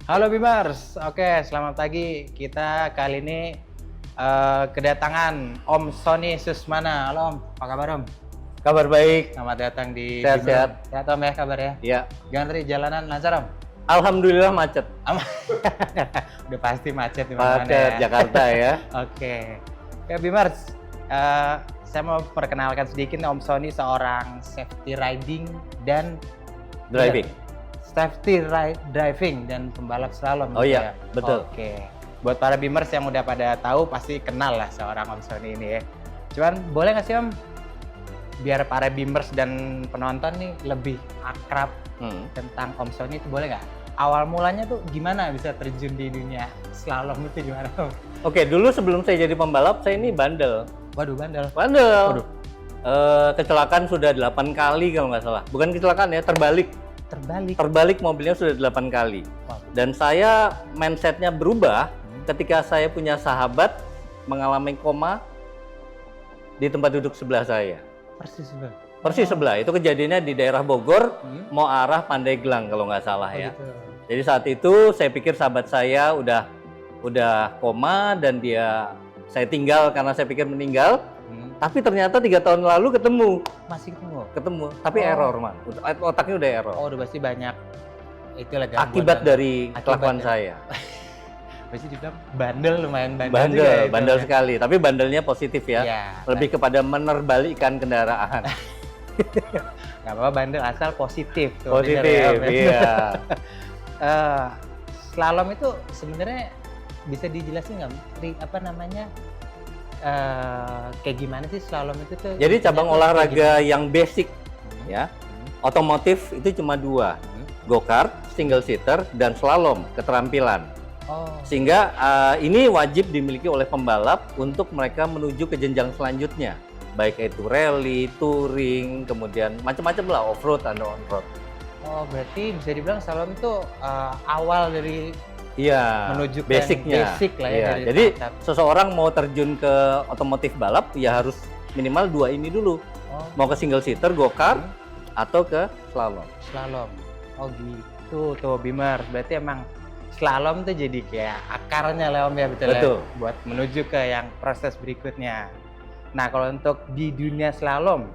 Halo Bimars, oke selamat pagi. Kita kali ini kedatangan Om Sony Susmana. Halo Om, apa kabar Om? Kabar baik. Selamat datang di Sehat-sehat. Sehat Om ya kabarnya? Iya. Gimana tadi jalanan lancar Om? Alhamdulillah macet. Udah pasti macet di mana-mana Macet ya. Jakarta ya. Oke. Oke Bimars, saya mau perkenalkan sedikit nih, Om Sony seorang safety riding dan Driving. driving dan pembalap slalom. Oh gitu iya, ya? betul. Oke. Buat para Bimers yang udah pada tahu pasti kenal lah seorang Om Sony ini ya. Cuman boleh nggak sih Om, biar para Bimers dan penonton nih lebih akrab tentang Om Sony itu boleh nggak? Awal mulanya tuh gimana bisa terjun di dunia slalom itu gimana Om? Oke, dulu sebelum saya jadi pembalap, saya ini bandel. Waduh bandel. Bandel. Waduh. Kecelakaan sudah 8 kali kalau nggak salah. Bukan kecelakaan ya, terbalik. Terbalik mobilnya sudah 8 kali. Wow. Dan saya mindsetnya berubah ketika saya punya sahabat mengalami koma di tempat duduk sebelah saya. Persis sebelah. Itu kejadiannya di daerah Bogor, mau arah Pandeglang kalau nggak salah ya. Gitu. Jadi saat itu saya pikir sahabat saya udah koma dan saya tinggal karena saya pikir meninggal. Tapi ternyata 3 tahun lalu Masih ketemu. Tapi error man, otaknya udah error. Oh udah pasti banyak itulah gangguan Akibat dari Akibat kelakuan ya. saya. Pasti dibilang bandel, lumayan bandel, Bandel, juga ya, itu bandel ya. sekali. Tapi bandelnya positif ya. Iya, Lebih kepada menerbalikkan kendaraan. nggak apa-apa bandel asal positif tuh. Positif, bener ya, Om, ya. iya. Slalom itu sebenarnya bisa dijelasin nggak? Apa namanya? Kayak gimana sih slalom itu tuh? Jadi cabang Kayak olahraga gimana? yang basic ya. Otomotif itu cuma 2. Go-kart, single seater, dan slalom, keterampilan. Oh. Sehingga ini wajib dimiliki oleh pembalap untuk mereka menuju ke jenjang selanjutnya. Baik itu rally, touring, kemudian macam-macam lah, off-road atau on-road. Oh, berarti bisa dibilang slalom itu awal dari Iya, menuju ke basicnya. yang basic lah ya, Iya, dari jadi tahap. seseorang mau terjun ke otomotif balap ya harus minimal 2 ini dulu. Oh, Mau ke single seater, go-kart, atau ke slalom. slalom. Oh gitu, tuh Bimar. Berarti emang slalom tuh jadi kayak akarnya lah Om ya, betul, Betul. ya? Buat menuju ke yang proses berikutnya. Nah kalau untuk di dunia slalom,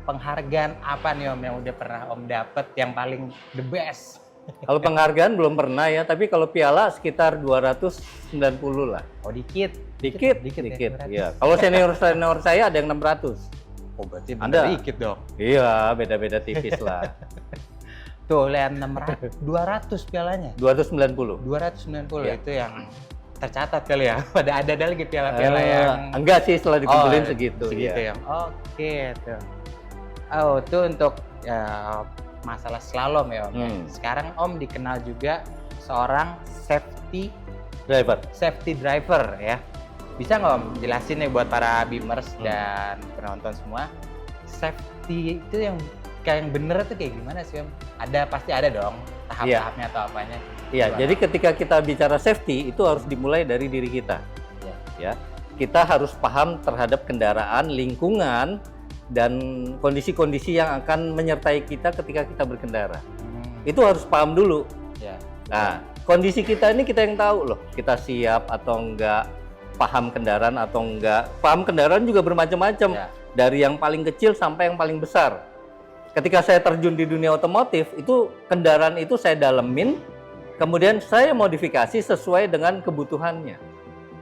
penghargaan apa nih Om yang udah pernah Om dapet yang paling the best? Kalau penghargaan belum pernah ya, tapi kalau piala sekitar 290 lah. Oh dikit. Dikit. Ya, 200. Iya. Kalau senior saya ada yang 600. Oh berarti Ada. dikit dong. Iya, beda-beda tipis lah. Tuh lihat 600, 200 pialanya. 290. 290 Iya. itu yang tercatat kali ya. Pada ada lagi piala-piala yang Enggak sih, setelah dikumpulin segitu. Segitu Iya. ya. Oke tuh. Oh tuh untuk masalah slalom ya Om. Sekarang Om dikenal juga seorang safety Driver. ya. Bisa nggak Om jelasin nih buat para Bimers dan penonton semua, safety itu yang kayak yang bener tuh kayak gimana sih Om? Pasti ada dong tahap-tahapnya atau apanya. Iya, Gimana? jadi ketika kita bicara safety itu harus dimulai dari diri kita. Ya. Kita harus paham terhadap kendaraan, lingkungan, dan kondisi-kondisi yang akan menyertai kita ketika kita berkendara. Itu harus paham dulu. Ya. Nah, kondisi kita ini kita yang tahu loh, kita siap atau enggak, paham kendaraan atau enggak. Paham kendaraan juga bermacam-macam, Ya. dari yang paling kecil sampai yang paling besar. Ketika saya terjun di dunia otomotif, itu kendaraan itu saya dalemin, kemudian saya modifikasi sesuai dengan kebutuhannya.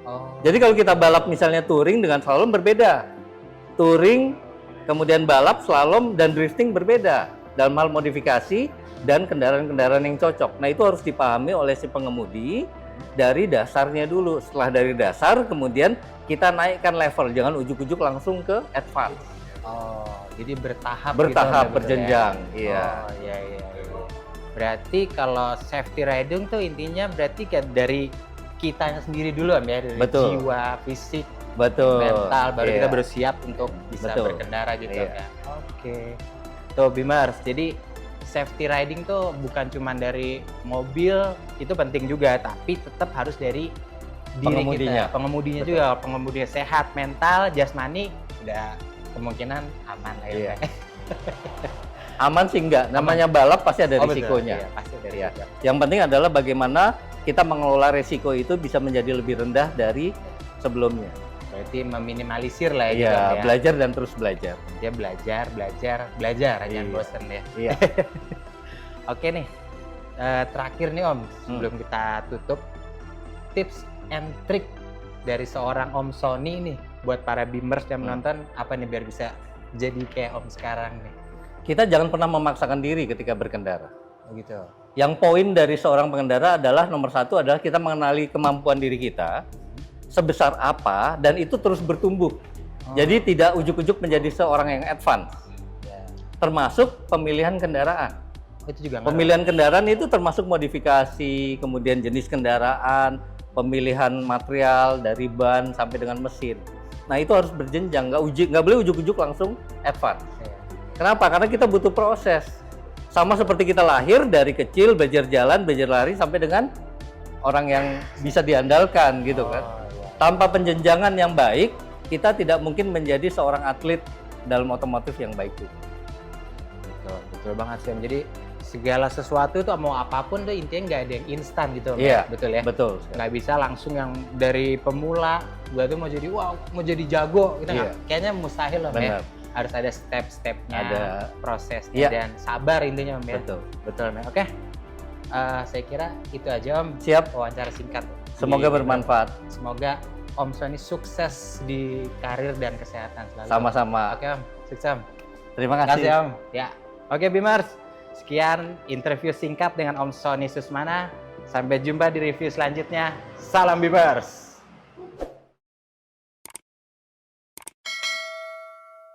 Oh. Jadi kalau kita balap misalnya touring dengan slalom berbeda. Touring, kemudian balap, slalom, dan drifting berbeda dalam hal modifikasi dan kendaraan-kendaraan yang cocok. Nah itu harus dipahami oleh si pengemudi dari dasarnya dulu. Setelah dari dasar, kemudian kita naikkan level, jangan ujuk-ujuk langsung ke advance. Oh, jadi bertahap Bertahap, gitu, berjenjang, ya? iya. Oh, iya. Berarti kalau safety riding tuh intinya berarti kayak dari kitanya sendiri dulu Om ya, dari Betul. jiwa, fisik, Betul. mental, baru Iya. kita bersiap untuk bisa Betul. berkendara gitu Iya. ya. Oke. Tuh Bimars, jadi safety riding tuh bukan cuma dari mobil, itu penting juga, tapi tetap harus dari diri Pengemudinya. kita, pengemudinya Betul. juga, pengemudinya sehat, mental, jasmani, udah kemungkinan aman lah ya. Iya. Aman sih enggak. Namanya balap pasti ada Betul. risikonya. Iya, pasti ada Iya. risiko. Yang penting adalah bagaimana kita mengelola risiko itu bisa menjadi lebih rendah dari sebelumnya. Berarti meminimalisir lah ya, Iya, gitu, ya. belajar dan terus belajar. Dia belajar, jangan Iya. bosen ya. Iya. Oke nih, terakhir nih Om, sebelum kita tutup, tips and trick dari seorang Om Sony nih buat para bimbers yang menonton apa nih biar bisa jadi kayak Om sekarang nih? Kita jangan pernah memaksakan diri ketika berkendara. Begitu. Yang poin dari seorang pengendara adalah nomor satu adalah kita mengenali kemampuan diri kita sebesar apa dan itu terus bertumbuh. Jadi tidak ujuk-ujuk menjadi seorang yang advance. Ya. Termasuk pemilihan kendaraan. Itu juga Pemilihan kendaraan itu termasuk modifikasi, kemudian jenis kendaraan, pemilihan material dari ban sampai dengan mesin. Nah itu harus berjenjang, nggak boleh ujuk-ujuk langsung advance. Ya. Kenapa? Karena kita butuh proses. Sama seperti kita lahir dari kecil belajar jalan, belajar lari sampai dengan orang yang bisa diandalkan gitu kan. Iya. Tanpa penjenjangan yang baik, kita tidak mungkin menjadi seorang atlet dalam otomotif yang baik juga. Betul, betul banget sih Om. Jadi segala sesuatu itu mau apapun tuh intinya nggak ada yang instan gitu Om. Iya, Betul ya? Betul. Nggak bisa langsung yang dari pemula gua tuh mau jadi mau jadi jago gitu Iya. kayaknya mustahil Om ya. Benar. Harus ada step-stepnya, Ada. prosesnya Iya. dan sabar intinya Om ya. Betul. Betul Om. Oke. Saya kira itu aja Om. Siap. Wawancara singkat. Semoga bermanfaat. Semoga Om Sony sukses di karir dan kesehatan selalu. Sama-sama. Oke Om, sukses Om. Terima Terima kasih kasih. Om. Ya. Oke Bimmers, sekian interview singkat dengan Om Sony Susmana. Sampai jumpa di review selanjutnya. Salam Bimmers.